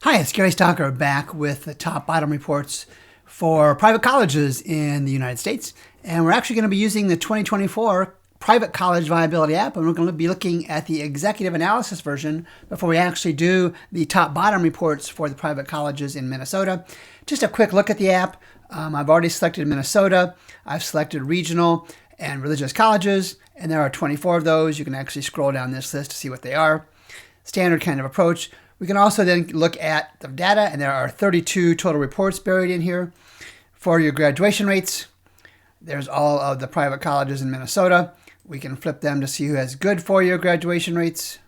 Hi, it's Gary Stalker back with the top bottom reports for private colleges in the United States. And we're actually going to be using the 2024 Private College Viability App, and we're going to be looking at the executive analysis version before we actually do the top bottom reports for the private colleges in Minnesota. Just a quick look at the app. I've already selected Minnesota. I've selected regional and religious colleges, and there are 24 of those. You can actually scroll down this list to see what they are. Standard kind of approach. We can also then look at the data, and there are 32 total reports buried in here. For your graduation rates, there's all of the private colleges in Minnesota. We can flip them to see who has good four-year graduation rates.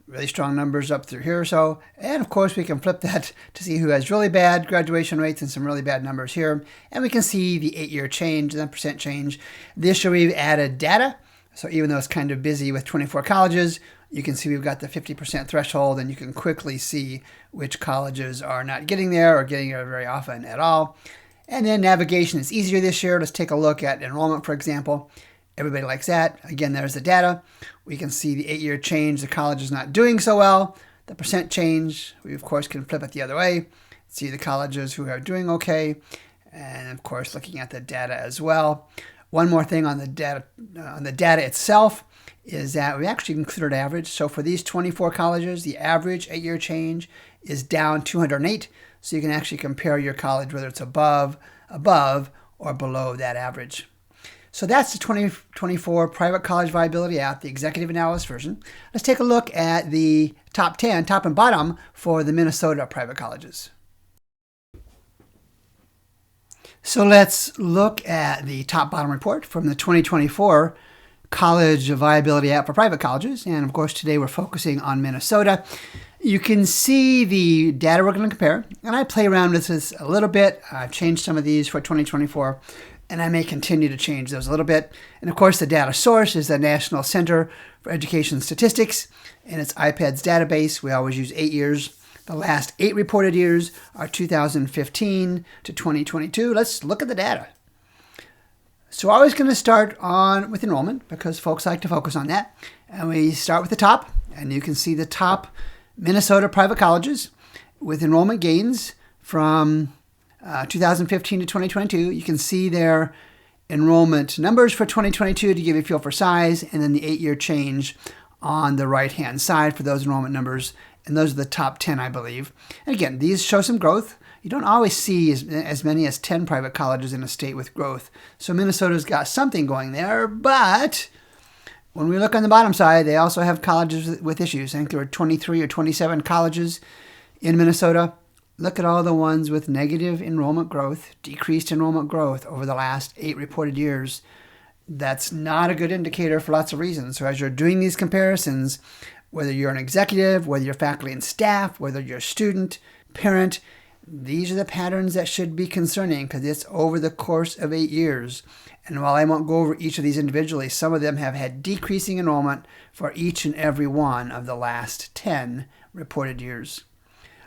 Really strong numbers up through here or so. And of course, we can flip that to see who has really bad graduation rates and some really bad numbers here. And we can see the 8-year change, the percent change. This year we've added data. So even though it's kind of busy with 24 colleges, you can see we've got the 50% threshold, and you can quickly see which colleges are not getting there or getting there very often at all. And then navigation is easier this year. Let's take a look at enrollment, for example. Everybody likes that. Again, there's the data. We can see the 8-year change. The college is not doing so well. The percent change, we of course can flip it the other way. See the colleges who are doing okay. And of course, looking at the data as well. One more thing on the data itself is that we actually included average. So for these 24 colleges, the average 8-year change is down 208. So you can actually compare your college, whether it's above, or below that average. So that's the 2024 Private College Viability App, the executive analysis version. Let's take a look at the top 10, top and bottom, for the Minnesota private colleges. So let's look at the top bottom report from the 2024 College Viability App for private colleges. And of course, today we're focusing on Minnesota. You can see the data we're going to compare. And I play around with this a little bit. I've changed some of these for 2024, and I may continue to change those a little bit. And of course, the data source is the National Center for Education Statistics and its IPEDS database. We always use 8 years. The last 8 reported years are 2015 to 2022. Let's look at the data. So we're always going to start with enrollment because folks like to focus on that. And we start with the top, and you can see the top Minnesota private colleges with enrollment gains from 2015 to 2022. You can see their enrollment numbers for 2022 to give you a feel for size, and then the 8-year change on the right-hand side for those enrollment numbers. And those are the top 10, I believe. And again, these show some growth. You don't always see as many as 10 private colleges in a state with growth. So Minnesota's got something going there. But when we look on the bottom side, they also have colleges with issues. I think there were 23 or 27 colleges in Minnesota. Look at all the ones with negative enrollment growth, decreased enrollment growth over the last 8 reported years. That's not a good indicator for lots of reasons. So as you're doing these comparisons, whether you're an executive, whether you're faculty and staff, whether you're a student, parent, these are the patterns that should be concerning because it's over the course of 8 years. And while I won't go over each of these individually, some of them have had decreasing enrollment for each and every one of the last 10 reported years.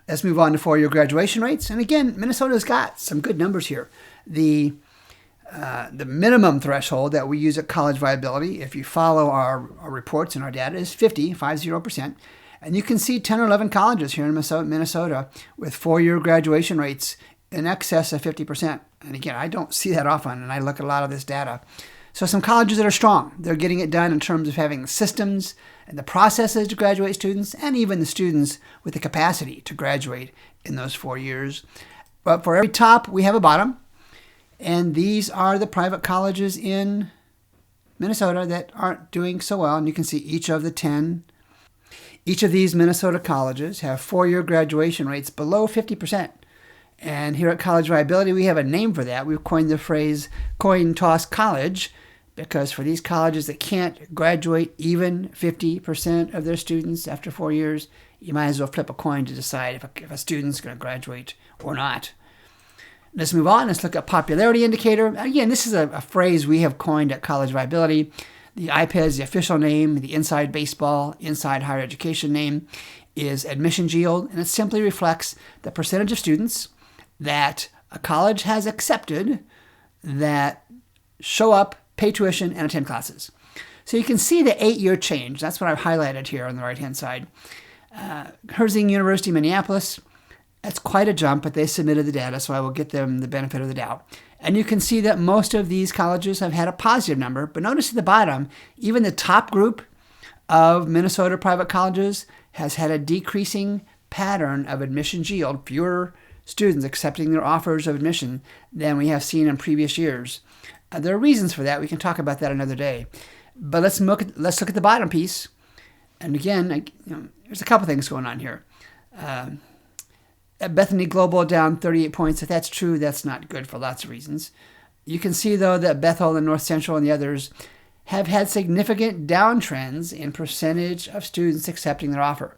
Let's move on to four-year graduation rates. And again, Minnesota's got some good numbers here. The minimum threshold that we use at College Viability, if you follow our reports and our data, is 50%. And you can see 10 or 11 colleges here in Minnesota with four-year graduation rates in excess of 50%. And again, I don't see that often, and I look at a lot of this data. So some colleges that are strong, they're getting it done in terms of having systems and the processes to graduate students, and even the students with the capacity to graduate in those 4 years. But for every top, we have a bottom. And these are the private colleges in Minnesota that aren't doing so well. And you can see each of these Minnesota colleges have four-year graduation rates below 50%. And here at College Viability, we have a name for that. We've coined the phrase coin toss college, because for these colleges that can't graduate even 50% of their students after 4 years, you might as well flip a coin to decide if a student's going to graduate or not. Let's move on. Let's look at popularity indicator. Again, this is a phrase we have coined at College Viability. The IPEDS, the official name, the inside baseball, inside higher education name, is admissions yield, and it simply reflects the percentage of students that a college has accepted that show up, pay tuition, and attend classes. So you can see the 8-year change. That's what I've highlighted here on the right-hand side. Herzing University, Minneapolis, that's quite a jump, but they submitted the data, so I will get them the benefit of the doubt. And you can see that most of these colleges have had a positive number, but notice at the bottom, even the top group of Minnesota private colleges has had a decreasing pattern of admissions yield, fewer students accepting their offers of admission than we have seen in previous years. There are reasons for that. We can talk about that another day. But let's look at the bottom piece. And again, there's a couple things going on here. At Bethany Global down 38 points. If that's true, that's not good for lots of reasons. You can see, though, that Bethel and North Central and the others have had significant downtrends in percentage of students accepting their offer.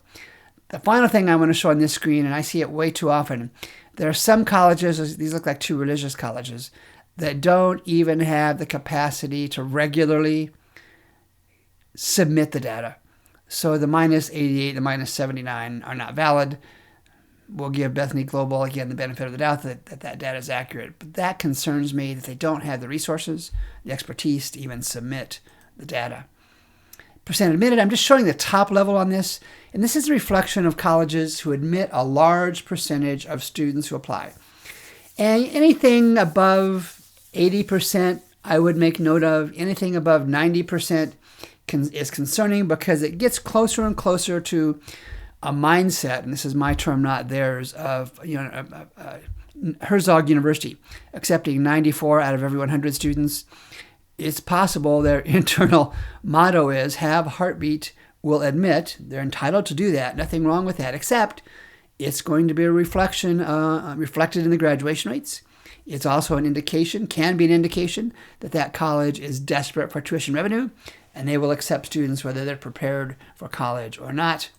The final thing I want to show on this screen, and I see it way too often, there are some colleges, these look like two religious colleges, that don't even have the capacity to regularly submit the data. So the minus 88, the minus 79 are not valid. We'll give Bethany Global, again, the benefit of the doubt that data is accurate. But that concerns me that they don't have the resources, the expertise to even submit the data. Percent admitted, I'm just showing the top level on this. And this is a reflection of colleges who admit a large percentage of students who apply. And anything above 80%, I would make note of. Anything above 90% is concerning because it gets closer and closer to a mindset, and this is my term, not theirs, of Herzog University accepting 94 out of every 100 students. It's possible their internal motto is have heartbeat, will admit. They're entitled to do that. Nothing wrong with that, except it's going to be a reflection reflected in the graduation rates. It's also an indication, can be an indication, that college is desperate for tuition revenue, and they will accept students whether they're prepared for college or not.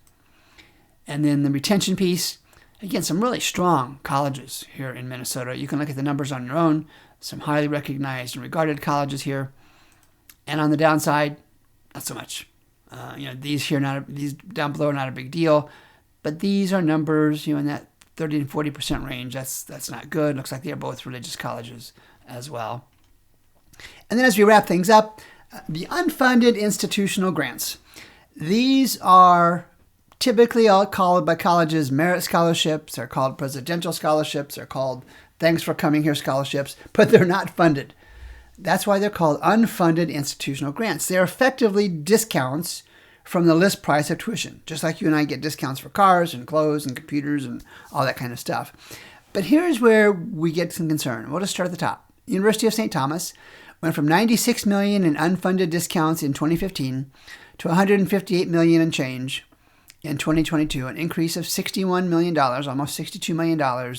And then the retention piece, again, some really strong colleges here in Minnesota. You can look at the numbers on your own, some highly recognized and regarded colleges here. And on the downside, not so much. These down below are not a big deal, but these are numbers, in that 30 and 40% range. That's not good. Looks like they're both religious colleges as well. And then as we wrap things up, the unfunded institutional grants. These are typically all called by colleges merit scholarships. They're called presidential scholarships. They're called thanks for coming here scholarships, but they're not funded. That's why they're called unfunded institutional grants. They're effectively discounts from the list price of tuition, just like you and I get discounts for cars and clothes and computers and all that kind of stuff. But here's where we get some concern. We'll just start at the top. University of St. Thomas went from $96 million in unfunded discounts in 2015 to $158 million in change in 2022, an increase of $61 million, almost $62 million,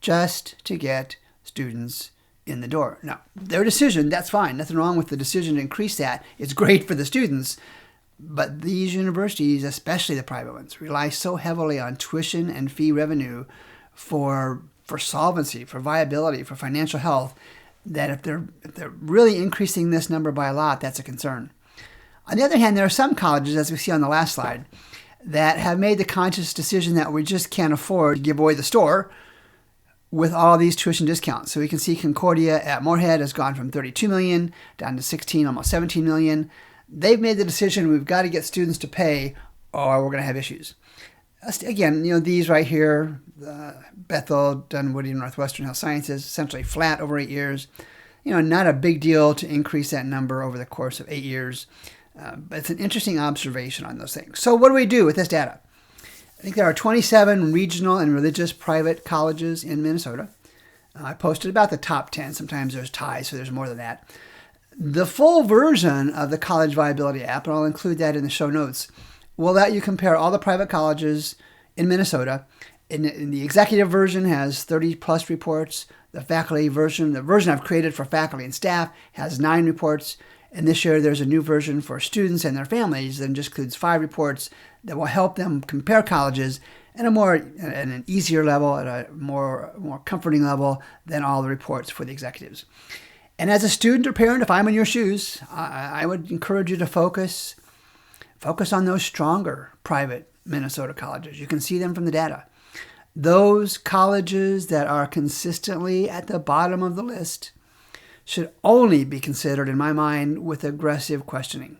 just to get students in the door. Now, their decision, that's fine. Nothing wrong with the decision to increase that. It's great for the students. But these universities, especially the private ones, rely so heavily on tuition and fee revenue for solvency, for viability, for financial health, that if they're really increasing this number by a lot, that's a concern. On the other hand, there are some colleges, as we see on the last slide, that have made the conscious decision that we just can't afford to give away the store with all these tuition discounts. So we can see Concordia at Moorhead has gone from $32 million down to $16, almost $17 million. They've made the decision we've got to get students to pay or we're going to have issues. Again, these right here, Bethel, Dunwoody, Northwestern Health Sciences, essentially flat over 8 years. Not a big deal to increase that number over the course of 8 years. But it's an interesting observation on those things. So what do we do with this data? I think there are 27 regional and religious private colleges in Minnesota. I posted about the top 10. Sometimes there's ties, so there's more than that. The full version of the College Viability App, and I'll include that in the show notes, will let you compare all the private colleges in Minnesota. In the executive version has 30 plus reports. The faculty version, the version I've created for faculty and staff, has 9 reports. And this year there's a new version for students and their families that just includes 5 reports that will help them compare colleges at an easier level, at a more comforting level than all the reports for the executives. And as a student or parent, if I'm in your shoes, I would encourage you to focus on those stronger private Minnesota colleges. You can see them from the data. Those colleges that are consistently at the bottom of the list should only be considered, in my mind, with aggressive questioning.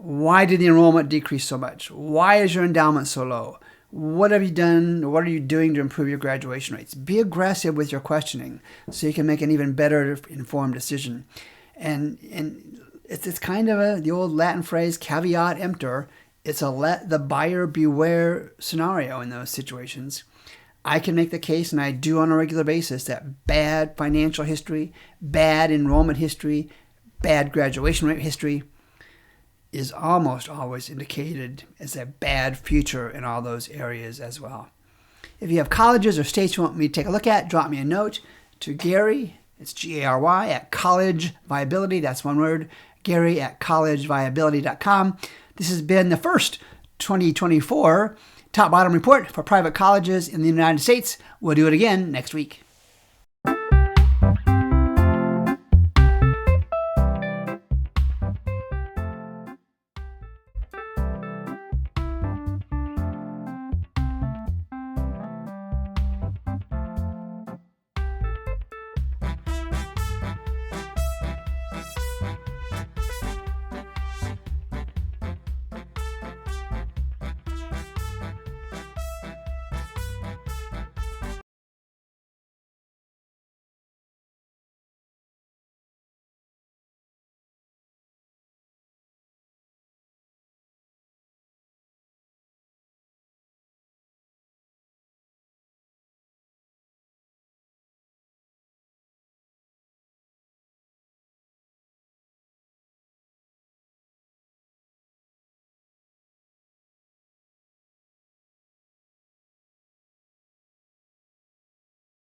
Why did the enrollment decrease so much? Why is your endowment so low? What have you done? What are you doing to improve your graduation rates? Be aggressive with your questioning so you can make an even better informed decision. And it's kind of the old Latin phrase, caveat emptor. It's a let the buyer beware scenario in those situations. I can make the case, and I do on a regular basis, that bad financial history, bad enrollment history, bad graduation rate history is almost always indicated as a bad future in all those areas as well. If you have colleges or states you want me to take a look at, drop me a note to Gary, it's Gary, at College Viability, that's one word, Gary at collegeviability.com. This has been the first 2024 top-bottom report for private colleges in the United States. We'll do it again next week.